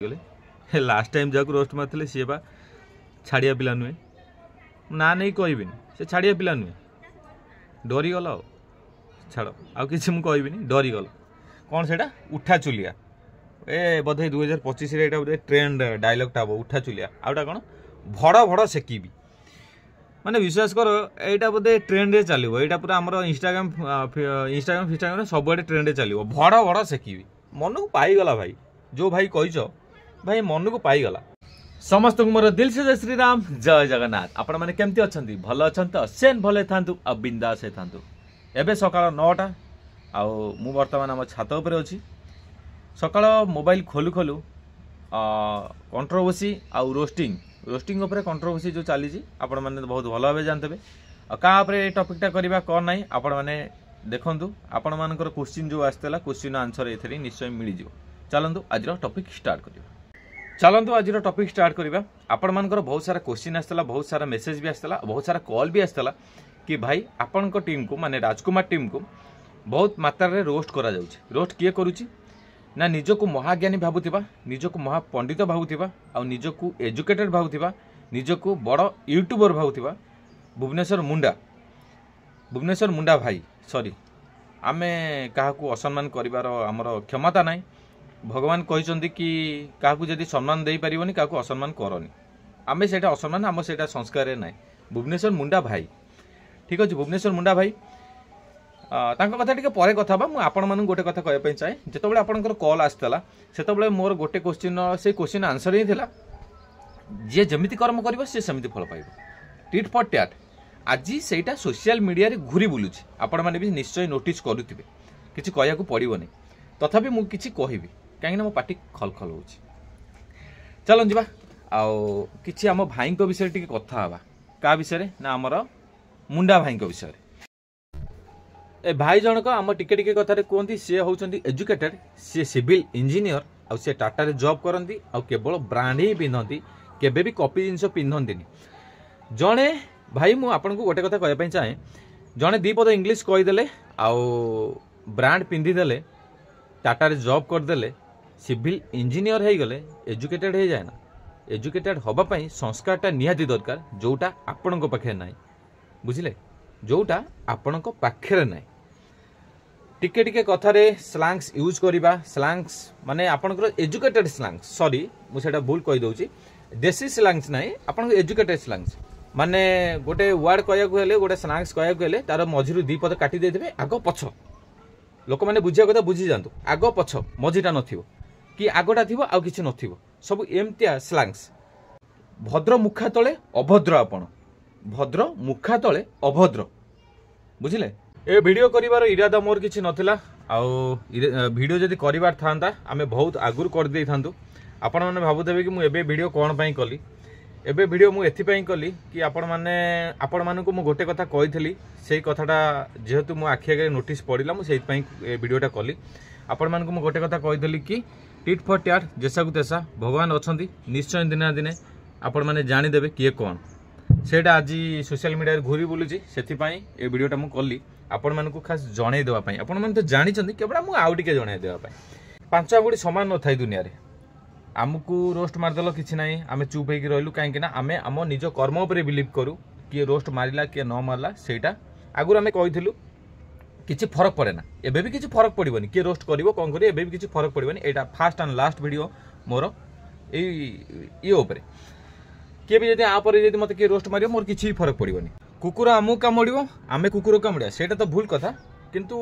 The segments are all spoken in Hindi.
गले लास्ट टाइम जहाँ रोस्ट मारते सी बा छाड़िया पिला नुहे ना नहीं कहबी से छाड़िया पिला नुहे डरीगल छाड़ आउ कि मुझे डरीगल कौन से उठा चुलिया ए बोधे 2025 बोधे ट्रेंड डायलॉगटा हम उठा चुलिया आउटा कौन भड़ भड़ सेकिबी माने विश्वास कर यहाँ बोधे ट्रेंड रे चलो यहाँ पूरा आम इंस्टाग्राम फिस्टाग्राम सब ट्रेंड रे चलो भड़ भड़ सेकिबी मन को पाईगला भाई जो भाई कहीच भाई मन को पाईगला समस्त मोर दिल से जय श्रीराम जय जगन्नाथ आपण मैंने केमती अच्छा भल अच्छा तो सेन भले था बिंदास था एवं सकाल 9टा आउ बर्तमान आम छात उपर अच्छी सकाल मोबाइल खोलु खोलु कंट्रोवर्सी आउ रोस्टिंग उपर कंट्रोवर्सी जो चली आपण मैंने बहुत भल भाव जानते क्या टपिकटा करवा कौन ना आपण मैंने देखु आपण मान क्वेश्चन जो आसाला क्वेश्चन आंसर ये निश्चय मिल जाव चलतु आज टपिक स्टार्ट करवा चलतु आज टपिक स्टार्ट करवा आपण मान बहुत सारा क्वेश्चन आसाला बहुत सारा मेसेज भी आसाला बहुत सारा कॉल भी आसाला कि भाई आपण टीम को माने राजकुमार टीम को बहुत मात्रा रे रोस्ट करा जाउछि रोस्ट किए करूछि ना निजको महाज्ञानी भावुथिबा निजको महापंडित भावुथिबा आ निजको एजुकेटेड भावुथिबा निजको बड़ यूट्यूबर भावुथिबा भुवनेश्वर मुंडा भाई सॉरी आमे काहाकू असम्मान करिवार हमर क्षमता नाही भगवान कहते कि काहाकू जदि सम्मान दे पारिबनी काहाकू असम्मान करनी आमे सेटा असम्मान आम सेटा संस्कार ना भुवनेश्वर मुंडा भाई ठीक अच्छे भुवनेश्वर मुंडा भाई तांको कथा टिके परे कथा बा मु आपण मानु गोटे कथा कहय पई चाहे जेतबेले आपनकर कॉल आस्तला सेतबेले मोर गोटे क्वेश्चन से क्वेश्चन आंसर ही थिला जे जमिति कर्म करिवो से समिति फल पाइबो टिट फॉर टैट आज सेटा सोशल मीडिया रे घुरी बुलुछि आपण माने भी निश्चय नोटिस करूथिबे किछि कहया को पड़िबोनी तथापि मु किछि कहिबी काहे ना मो पाटी खलखल होछि चलन जिबा आउ किछि हम भाई को विषय टिके कथा हबा का विषय ना हमर मुंडा भाई को विषय ए भाई जनक आम टिके टिके कथारे कहती सी होती एजुकेटेड सी सिविल इंजीनियर आउ सी टाटा रे जॉब करती आउ केवल ब्रांड ही पिंधती केबे भी कॉपी जिनस पिंधती जड़े भाई मु आपन को गोटे कथा कहया चाहे जड़े दी पद इंग्लीश कहीदेले आउ ब्रांड पिंधिदेले टाटा रे जॉब करदेले सिविल इंजीनियर हो गले एजुकेटेड हो जाए ना एजुकेटेड होबाई संस्कारटा निहाती दरकार जोटा आपण पाखे ना बुझिले जोटा आपण पाखे ना टिके टिके कथारे स्लांग्स यूज करवा स्लांग्स माने आपनकर एजुकेटेड स्लांग्स सॉरी मुझे भूल कही दउची देसी स्लांग्स ना आपन एजुकेटेड स्लांग्स माने गोटे वर्ड कहया को हेले गोटे स्लांग्स कहया को हेले तार मझिरु दी पद काटी देथिबे आगो पछ लोक माने बुझिया कथा बुझी जांतु आगो पछ मझिटा नथिबो कि आगोटा थिबो आ किछि नथिबो सब एमतिया स्लांग्स भद्र मुखा तळे अभद्र आपण भद्र मुखा तळे अभद्र बुझिले ए वीडियो करिवार इरादा मोर किछि नथिला आउ वीडियो जदि करिवार थांता आमे बहुत आगुर कर देई थांतु आपण माने भाबुथबे कि मु एबे वीडियो कोन पई कली एबे वीडियो मु एथि पई कली कि आपण माने को मु गोटे कथा कहिथली सेही कथाटा जेहेतु मु आखि आगे नोटिस पड़िला मु सेहि पई ए वीडियोटा कली आपण माने को मु गोटे कथा कहिथली कि टिट फॉर टैट जैसा को तैसा भगवान अछंती निश्चय दिना दिने आपण माने जानि देबे किए कोन सेटा आज सोशल मीडिया घूरी बुलूची से वीडियोटा मुझे कली आपण मानक खास जन देवाई आपण मैंने तो जानते केवल मुझे आउ टे जन देवाई पांच आंगुड़ी सामान न था दुनिया रे आमको रोस्ट मारदेल कि ना आम चुप होकर रही कहीं आम आम निज कर्म उपर बिलीव करूँ किए रोस्ट मारा किए न मारला सेटा आगुरी आम कही किसी फरक पड़े ना एबे भी किसी फरक पड़ोनी किए रोस्ट कर कौन कर एबे भी किसी फरक पड़ोनी यहाँ फास्ट एंड लास्ट वीडियो मोर ये किए भी जब मत किए रोस्ट मार मोर किसी फरक पड़ोनी कुकुर आमको कामुड़ आम कुकुर कामुड़ा से तो भूल कथा किंतु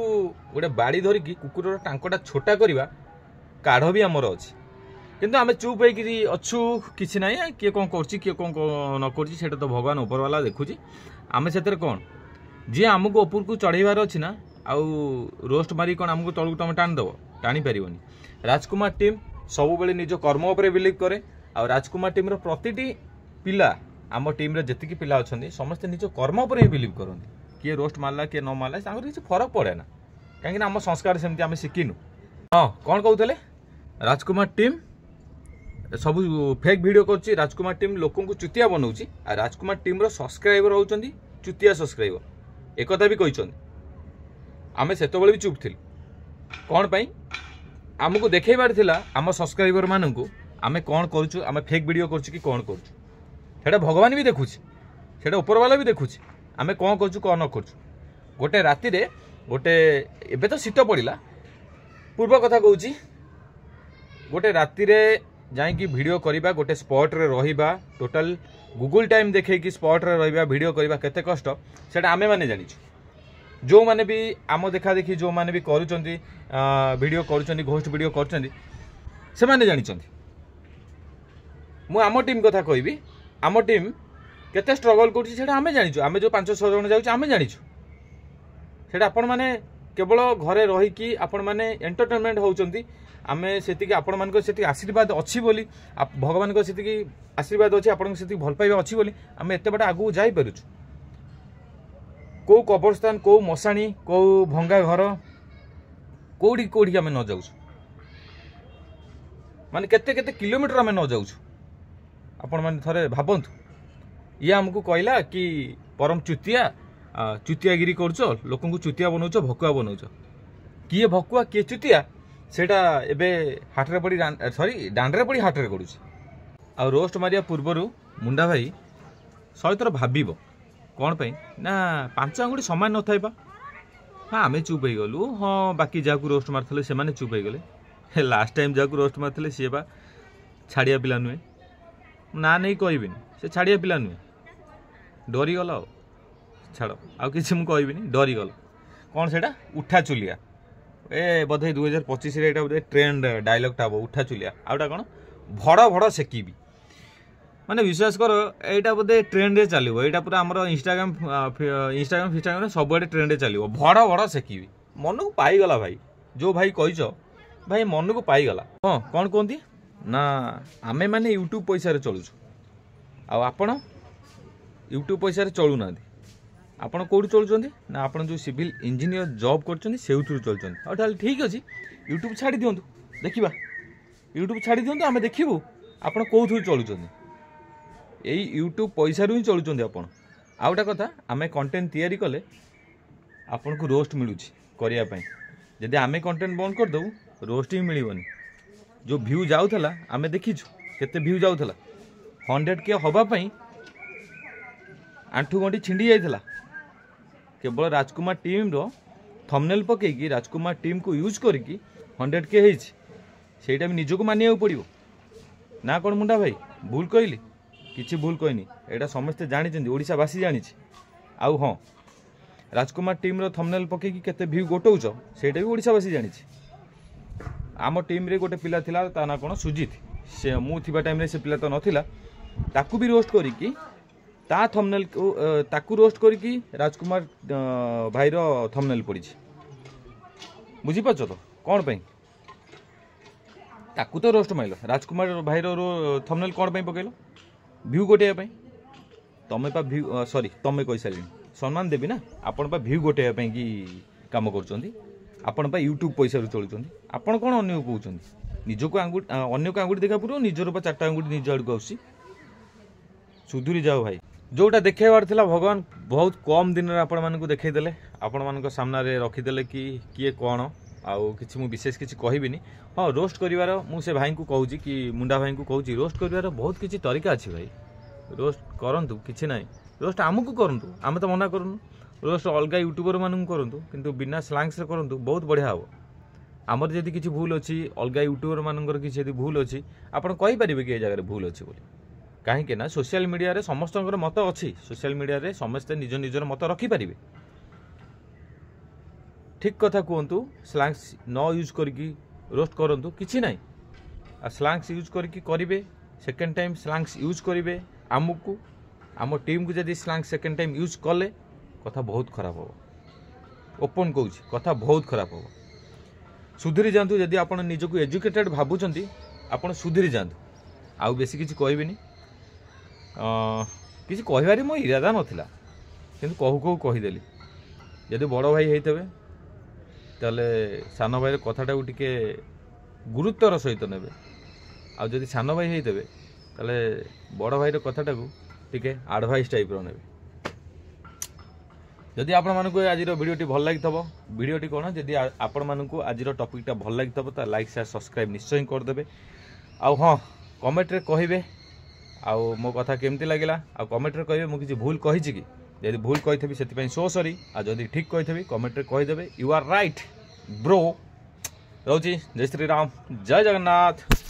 गोटे बाड़ी धरिकी कुकुर टांकटा छोटा करवा काढ़ भी आमर अच्छी किंतु आम चुप होच्छू कि ना किए कौन कर न कर तो भगवान उपरवाला देखुची आम से कौन जी आमको ऊपर को चढ़ेबार अच्छी ना आउ रोस्ट मारी कौन आमको तलू तुम टाणीदेव टाणी पारनी राजकुमार टीम सब बेले निज कर्म उपर बिलीव करे आ राजकुमार टीम प्रतिटी पिला आम टीम जी पिला अच्छा समस्ते निज कर्म उपर ही बिलीव करती किए रोस्ट मारला किए न मारला किसी फरक पड़े ना कहीं आम संस्कार सेमती आम शिखिनु हाँ कौन कहते राजकुमार टीम सब फेक वीडियो कर राजकुमार टीम लोक चुतिया बनाऊँगी राजकुमार टीम सब्सक्राइबर होती चुतिया सब्सक्राइबर एक भी कहते आम से भी चुप थी कौन पाई आमको देखबार थिला आम सब्सक्राइबर मानू आमे कौन करूँ आमे फेक वीडियो करूँ कि कौन करूँ सेटा भगवान भी देखुची सेटा ऊपर वाला भी देखुची आमे कौन करूँ कौन न करूँ गोटे राति रे गोटे एबे तो शीत पड़िला पूर्व कथा कहूँ गोटे राति रे जाइकी वीडियो करबा गोटे स्पॉट रे रहिबा टोटल गूगल टाइम देखे कि स्पॉट रे रहिबा वीडियो करबा केते कष्ट सेटा आमे माने जानिछु जो माने भी आम देखा देखी जो माने भी करूचंती वीडियो करूचंती घोस्ट वीडियो करूचंती से माने जानिचंती मु आम टीम कथा कहबी आम टीम केते स्ट्रगल करछि सेटा आमे जानिछु आमे जो 5-6 जण जाउछ आमे जानिछु सेटा आपण माने केवल घरे रही कि आपण माने एंटरटेनमेंट होउचंती आमे सेति कि आपण मानको सेति आशीर्वाद अछि बोली भगवान को सेति कि आशीर्वाद अछि आपण को सेति भल पाइबा अछि बोली आमे एते बडा आगु जाई परछु को कब्रस्तान को मशाणी को भंगा घर कोडी कोडी आमे न जाउछु माने केते केते किलोमीटर आमे न जाउछु आपण माने थरे भाबंतु ये हमकु कहला कि परम चुतिया चुतियागिरी करछो लोकन को चुतिया बनौछो भकुआ बनौछो किए भकुआ किए चुतिया सेटा एबे हाटरे पड़ी सॉरी डांडरे पड़ी हाटरे करूछ आ रोस्ट मारिया पूर्वरु मुंडा भाई 100 थर भाबिबो कौन पे ना 5 आंगुठी समान न थाइबा हाँ आमे चुप हो गलु हाँ बाकी जाकू रोस्ट मारथले से माने चुप हो गले लास्ट टाइम जाकू रोस्ट मारथले सी बा छाड़िया पिला नुहे ना नहीं कहबिनी से छाड़िया पिला नुहे डरी गल छाड़ आ किसी मुझे कहबिनी डरी गल कौन सेटा उठा चुलिया ए बोधे 2025 रे एटा बोधे ट्रेंड डायलॉग टा उठा चुलिया आउटा कौन भड़ भड़ सेकीबी माने विश्वास कर एटा बोधे ट्रेंड रे चलिबो एटा पूरा हमर इंस्टाग्राम सब आडे ट्रेंड रे चलिबो भड़ भड़ सेकीबी मन को पाई गला भाई जो भाई कहिचो भाई मन को पाई गला हां कौन कोंती ना आमे माने यूट्यूब पैसा रे चलुछु आ आपण यूट्यूब पैसा रे चलु नांदी आपण कोठी चलुचंदी ना आपण जो सिविल इंजीनियर जॉब करचंदी सेउथु चलचंदी आ ताल ठीक अछि यूट्यूब छाडी दियंतु देखिबा यूट्यूब छाडी दियंतु आमे देखिबु आपण कोथु चलुचंदी एई यूट्यूब पैसा रु ही चलुचंदी आपण आउटा कथा आमे कंटेंट तयारी कले आपण को रोस्ट मिलुची करिया पई जदि आमे कंटेंट बंद कर दउ रोस्ट ही मिलिबनी जो व्यू जाउथला आमे देखिछु केते व्यू जाउथला 100 के हबा पई आंठू गंठी छिंडी जाइथला केवल राजकुमार टीम रो थंबनेल पकेकी राजकुमार टीम को यूज करके 100 के हेछि सेटा भी निजको मानिया पड़िबो ना कोन मुंडा भाई भूल कहली किछि भूल कहनी एटा समस्त जानिछन ओडिसा वासी जानिछि आउ हां राजकुमार टीम रो थंबनेल पकेकी केते व्यू गोटौछ सेटा भी ओडिसा वासी जानिछि आम टीम रे गोटे पिला थिला ता ना कोन सुजित से मु थिबा टाइम रे से पिला तो नथिला ताकू भी रोस्ट करिकी ता थंबनेल को ताकू रोस्ट करिकी राजकुमार भाई रो थंबनेल पड़ी बुझी पाछ तो कौन पे ताकू तो रोस्ट माइलो राजकुमार भाई रो थंबनेल कौन पे पकेलो व्यू गोटे पे तमे पा व्यू सॉरी तमे कहि साली सम्मान देबी ना आपण पा व्यू गोटे पे की काम करचंदी आपण पा यूट्यूब पैसा रु चलुचंदी आपण कोन अन्य कहउचंदी निजो को अंगुठी अन्य को अंगुठी देखा पुरो निजर पा चारटा अंगुठी निज आड़ को आसी सुधुरी जाओ भाई जोटा देखेबार थिला भगवान बहुत कम दिन रे आपण मानकु देखै देले आपण मानक सामना रे रखी देले कि किए कोन आउ किछि मु विशेष किछि कहिबिनी हां रोस्ट करिवार मु से भाई को कहूची कि मुंडा भाई को कहूची रोस्ट करिवार बहुत किछि तरीका अछि भाई रोस्ट करंतु किछि नाही रोस्ट आमकु करंतु आमे तो मना करनु रोस्ट अलगा यूट्यूबर मानकु करंतु किंतु बिना स्लैंग्स रे करंतु बहुत बढ़िया हो हमर जदी किछि भूल अछि अलगा यूट्यूबर मानकर किछि जदी भूल अछि आपण कहि परिबे कि ए जगह रे भूल अछि बोली कहीं ना सोशल मीडिया रे समस्त मत अच्छी सोशल मीडिया रे समस्ते निज निजर मत रखिपारे ठीक कथा कहतु स्लैंग्स न यूज करके रोस्ट करंतु किछि नाही आ स्लैंग्स यूज करके करिवे सेकंड टाइम स्लैंग्स यूज करिवे आमको आम टीम को जदी स्लैंग्स सेकंड टाइम यूज कले कथा बहुत खराब हो ओपन कहूँ कथा बहुत खराब हो सुधरी जातु जदि आप निजक एजुकेटेड भावुंट आप सुधरी जातु आउ बेसी किसी कहबिनी किसी कहबारे मो इरादा नथिला किंतु कहू कहू कहीदेली जदि बड़ भाई होते ताले सान भाई कथाटा को टिके गुरुत्वर सहित नेबे आ जदि सान भाई होते ताले बड़ भाई कथाटा को टिके एडवाइस टाइप रो नेबे जदि आपण मानकु आज वीडियोटी भल लगी वीडियोटी कौन जदि आपण मानकु आज टॉपिकटा भल लगी तो लाइक शेयर सब्सक्राइब निश्चय करदेवे आ हाँ कमेंट रे कहिबे आउ मो कथा केमती लगिला आ कमेंट रे कहिबे मु किछि भूल कहिछि कि यदि भूल कहिथबि सेति पई सो सॉरी आ जदि ठीक कहिथबि कमेंट रे कहिदेबे यू आर राइट ब्रो। रोची जय श्री राम जय जगन्नाथ।